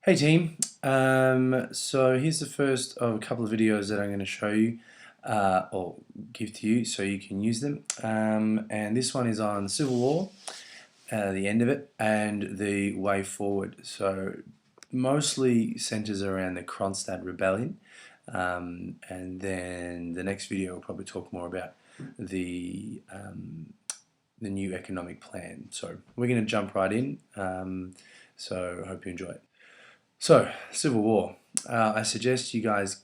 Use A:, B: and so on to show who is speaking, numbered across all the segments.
A: Hey team, so here's the first of a couple of videos that I'm going to show you or give to you so you can use them. And this one is on the Civil War, the end of it, and the way forward. So mostly centers around the Kronstadt Rebellion, and then the next video will probably talk more about the new economic plan. So we're going to jump right in. So I hope you enjoy it. So, Civil War. I suggest you guys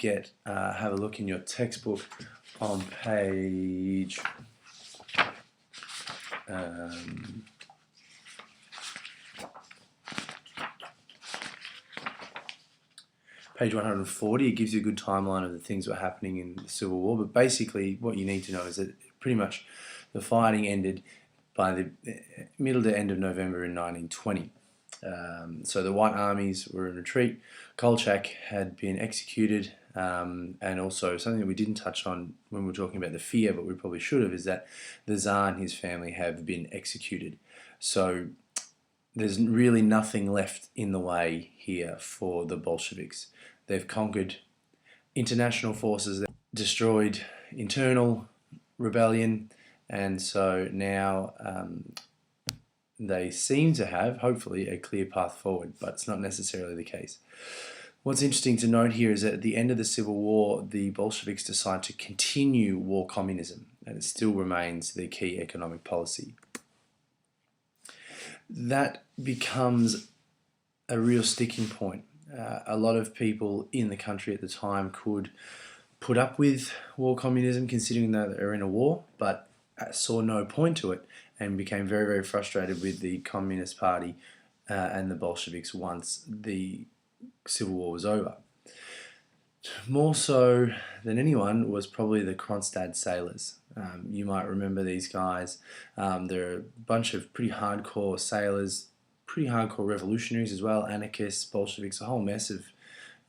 A: have a look in your textbook on um, page 140. It gives you a good timeline of the things that were happening in the Civil War. But basically, what you need to know is that pretty much the fighting ended by the middle to end of November in 1920. So the white armies were in retreat. Kolchak had been executed, and also something that we didn't touch on when we were talking about the fear, but we probably should have, is that the Tsar and his family have been executed. So there's really nothing left in the way here for the Bolsheviks. They've conquered international forces, they've destroyed internal rebellion, and so now they seem to have, hopefully, a clear path forward, but it's not necessarily the case. What's interesting to note here is that at the end of the Civil War, the Bolsheviks decide to continue war communism, and it still remains their key economic policy. That becomes a real sticking point. A lot of people in the country at the time could put up with war communism, considering that they're in a war, but saw no point to it and became very, very frustrated with the Communist Party and the Bolsheviks once the Civil War was over. More so than anyone was probably the Kronstadt sailors. You might remember these guys. They're a bunch of pretty hardcore sailors, pretty hardcore revolutionaries as well, anarchists, Bolsheviks, a whole mess of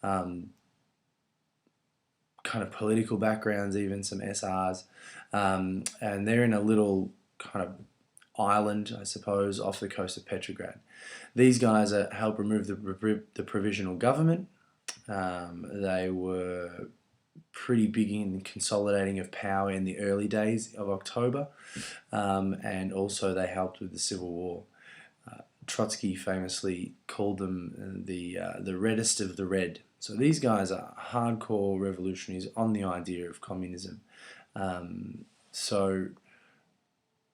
A: kind of political backgrounds, even some SRs, and they're in a little kind of island, I suppose, off the coast of Petrograd. These guys help remove the provisional government. They were pretty big in consolidating of power in the early days of October, and also they helped with the Civil War. Trotsky famously called them the reddest of the red. So these guys are hardcore revolutionaries on the idea of communism. So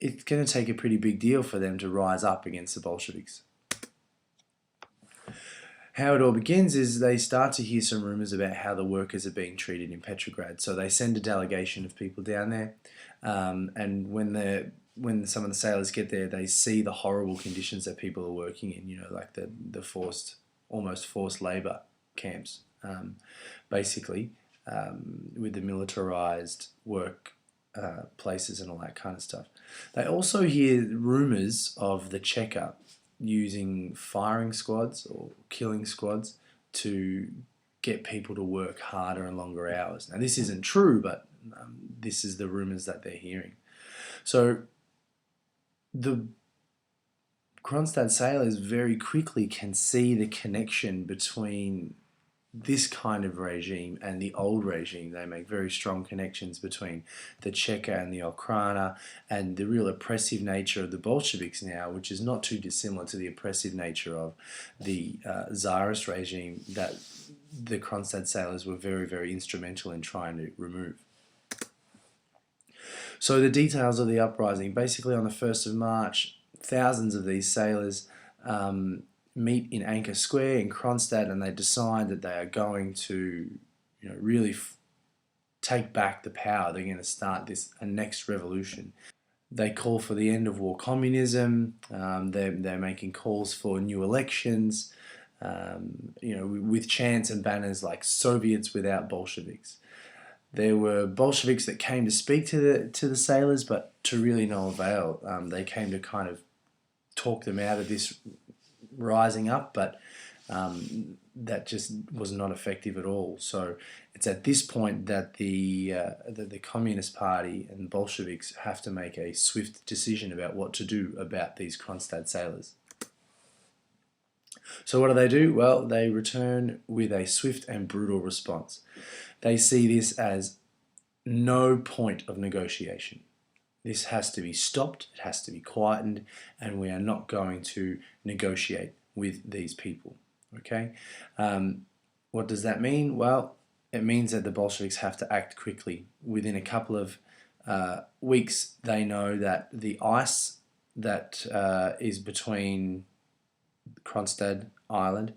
A: it's going to take a pretty big deal for them to rise up against the Bolsheviks. How it all begins is they start to hear some rumors about how the workers are being treated in Petrograd. So they send a delegation of people down there, and when some of the sailors get there, they see the horrible conditions that people are working in, like the almost forced labor camps, basically, with the militarized work places and all that kind of stuff. They also hear rumors of the Cheka using firing squads or killing squads to get people to work harder and longer hours. Now, this isn't true, but this is the rumors that they're hearing. So the Kronstadt sailors very quickly can see the connection between this kind of regime and the old regime. They make very strong connections between the Cheka and the Okhrana, and the real oppressive nature of the Bolsheviks now, which is not too dissimilar to the oppressive nature of the Tsarist regime that the Kronstadt sailors were very, very instrumental in trying to remove. So the details of the uprising: basically on the 1st of March, thousands of these sailors meet in Anchor Square in Kronstadt, and they decide that they are going to, really take back the power. They're going to start a next revolution. They call for the end of war communism. They're making calls for new elections, with chants and banners like "Soviets without Bolsheviks." There were Bolsheviks that came to speak to the sailors, but to really no avail. They came to kind of talk them out of this rising up, but that just was not effective at all. So it's at this point that the Communist Party and Bolsheviks have to make a swift decision about what to do about these Kronstadt sailors. So what do? Well, they return with a swift and brutal response. They see this as no point of negotiation. This has to be stopped, it has to be quietened, and we are not going to negotiate with these people. Okay? What does that mean? Well, it means that the Bolsheviks have to act quickly. Within a couple of weeks, they know that the ice that is between Kronstadt Island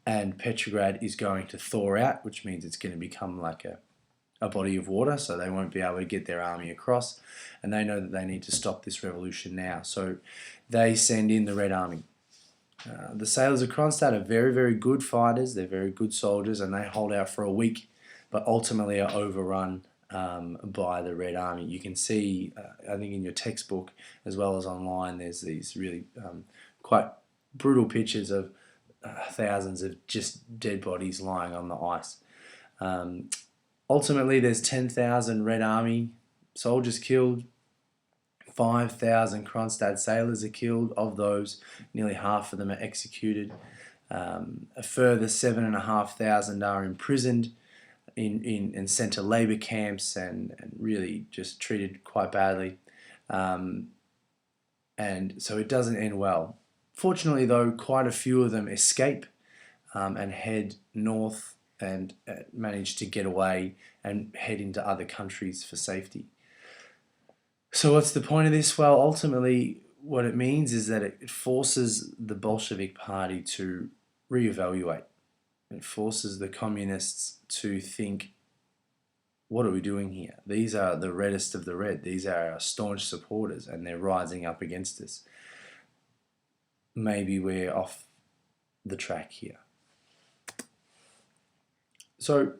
A: and Petrograd is going to thaw out, which means it's going to become like a body of water, so they won't be able to get their army across, and they know that they need to stop this revolution now. So they send in the Red Army. The sailors of Kronstadt are very, very good fighters, they're very good soldiers, and they hold out for a week, but ultimately are overrun by the Red Army. You can see, I think in your textbook, as well as online, there's these really quite brutal pictures of thousands of just dead bodies lying on the ice. Ultimately, there's 10,000 Red Army soldiers killed, 5,000 Kronstadt sailors are killed. Of those, nearly half of them are executed. A further 7,500 are imprisoned and sent to labour camps and really just treated quite badly. And so it doesn't end well. Fortunately, though, quite a few of them escape and head north and manage to get away and head into other countries for safety. So what's the point of this? Well, ultimately, what it means is that it forces the Bolshevik Party to reevaluate. It forces the communists to think, what are we doing here? These are the reddest of the red. These are our staunch supporters, and they're rising up against us. Maybe we're off the track here. So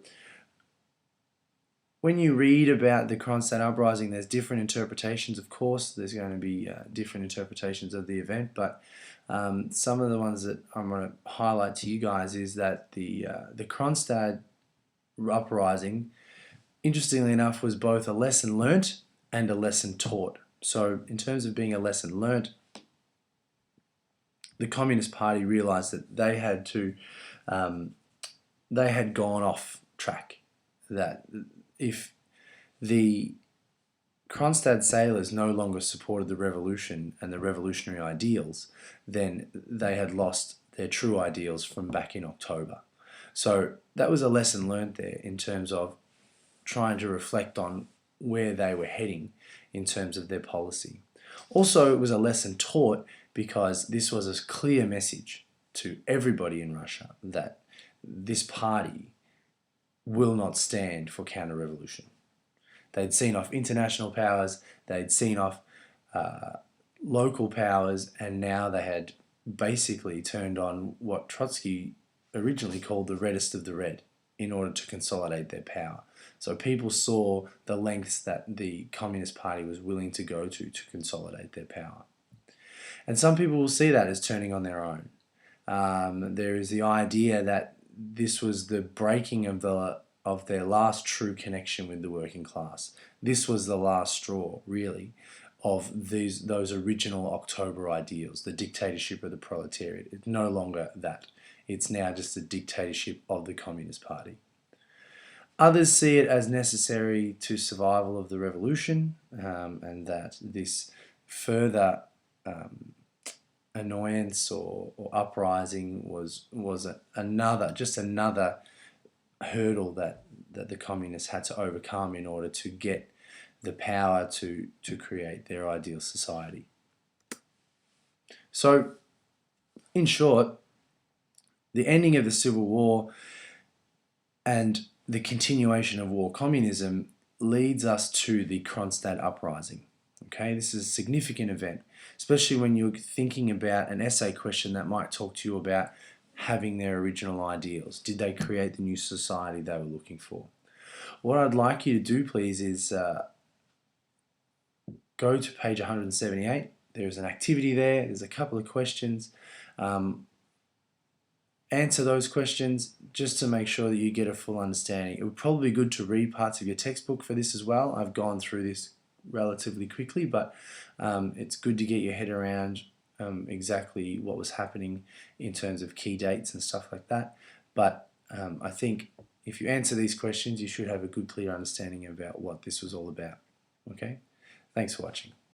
A: when you read about the Kronstadt Uprising, there's different interpretations, of course. There's going to be different interpretations of the event, but some of the ones that I'm going to highlight to you guys is that the Kronstadt Uprising, interestingly enough, was both a lesson learnt and a lesson taught. So in terms of being a lesson learnt, the Communist Party realised that they had gone off track, that if the Kronstadt sailors no longer supported the revolution and the revolutionary ideals, then they had lost their true ideals from back in October. So that was a lesson learned there in terms of trying to reflect on where they were heading in terms of their policy. Also, it was a lesson taught because this was a clear message to everybody in Russia that this party will not stand for counter-revolution. They'd seen off international powers, they'd seen off local powers, and now they had basically turned on what Trotsky originally called the reddest of the red in order to consolidate their power. So people saw the lengths that the Communist Party was willing to go to consolidate their power. And some people will see that as turning on their own. There is the idea that this was the breaking of their last true connection with the working class. This was the last straw, really, of those original October ideals, the dictatorship of the proletariat. It's no longer that. It's now just the dictatorship of the Communist Party. Others see it as necessary to survival of the revolution, and that this further annoyance or uprising was another hurdle that the communists had to overcome in order to get the power to create their ideal society. So, in short, the ending of the Civil War and the continuation of war communism leads us to the Kronstadt Uprising. Okay, this is a significant event, especially when you're thinking about an essay question that might talk to you about having their original ideals. Did they create the new society they were looking for? What I'd like you to do, please, is go to page 178. There's an activity there. There's a couple of questions. Answer those questions just to make sure that you get a full understanding. It would probably be good to read parts of your textbook for this as well. I've gone through this relatively quickly, but it's good to get your head around exactly what was happening in terms of key dates and stuff like that. But I think if you answer these questions, you should have a good, clear understanding about what this was all about. Okay? Thanks for watching.